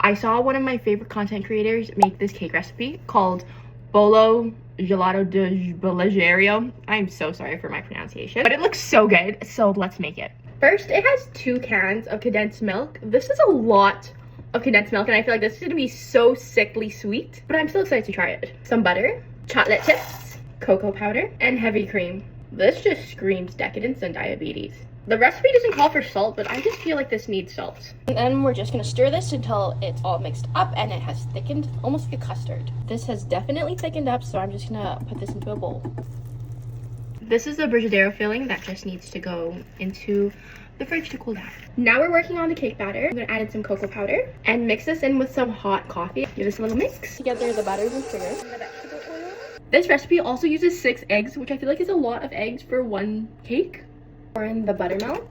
I saw one of my favorite content creators make this cake recipe called Bolo Gelato de Brigadeiro. I'm so sorry for my pronunciation, but it looks so good, so let's make it. First, it has 2 cans of condensed milk. This is a lot of condensed milk, and I feel like this is gonna be so sickly sweet, but I'm still excited to try it. Some butter, chocolate chips, cocoa powder, and heavy cream. This just screams decadence and diabetes. The recipe doesn't call for salt, but I just feel like this needs salt. And then we're just gonna stir this until it's all mixed up and it has thickened, almost like a custard. This has definitely thickened up, so I'm just gonna put this into a bowl. This is the brigadeiro filling that just needs to go into the fridge to cool down. Now we're working on the cake batter. I'm gonna add in some cocoa powder and mix this in with some hot coffee. Give this a little mix. Together the butter and sugar. And the vegetable oil. This recipe also uses 6 eggs, which I feel like is a lot of eggs for one cake. Pour in the buttermilk,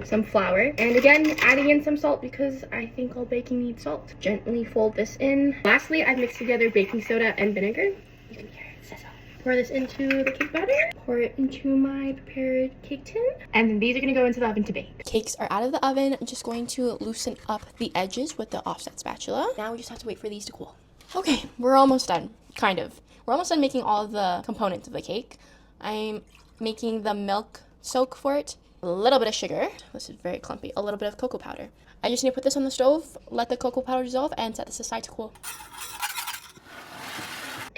some flour, and again adding in some salt because I think all baking needs salt. Gently fold this in. Lastly, I've mixed together baking soda and vinegar. You can hear it says so. Pour this into the cake batter. Pour it into my prepared cake tin, and then these are gonna go into the oven to bake. Cakes are out of the oven. I'm just going to loosen up the edges with the offset spatula. Now we just have to wait for these to cool. Okay, we're almost done, kind of. We're almost done making all of the components of the cake. I'm making the milk soak for it, a little bit of sugar, this is very clumpy, a little bit of cocoa powder. I just need to put this on the stove, let the cocoa powder dissolve, and set this aside to cool.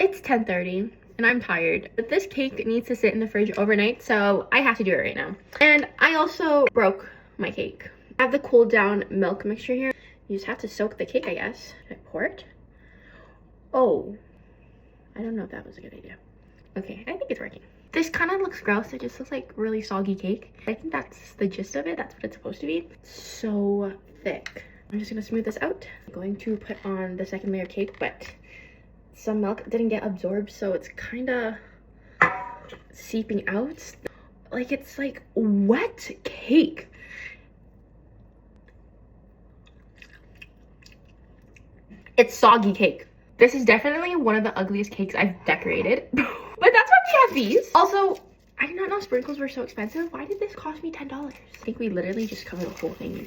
It's 10:30 and I'm tired, but this cake needs to sit in the fridge overnight, so I have to do it right now. And I also broke my cake. I have the cooled down milk mixture here. You just have to soak the cake, I guess. Should I pour it? Oh, I don't know if that was a good idea. Okay, I think it's working. This kind of looks gross. It just looks like really soggy cake. I think that's the gist of it. That's what it's supposed to be. So thick. I'm just gonna smooth this out. I'm going to put on the second layer of cake, but some milk didn't get absorbed, so it's kind of seeping out. Like it's like wet cake. It's soggy cake. This is definitely one of the ugliest cakes I've decorated. But that's why we have these. Also, I did not know sprinkles were so expensive. Why did this cost me $10? I think we literally just covered the whole thing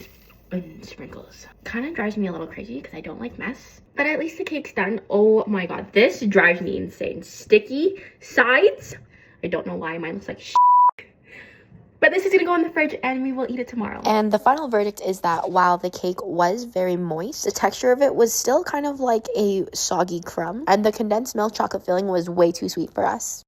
in sprinkles. Kind of drives me a little crazy because I don't like mess. But at least the cake's done. Oh my god, this drives me insane. Sticky sides. I don't know why mine looks like shit. But this is gonna go in the fridge and we will eat it tomorrow. And the final verdict is that while the cake was very moist, the texture of it was still kind of like a soggy crumb. And the condensed milk chocolate filling was way too sweet for us.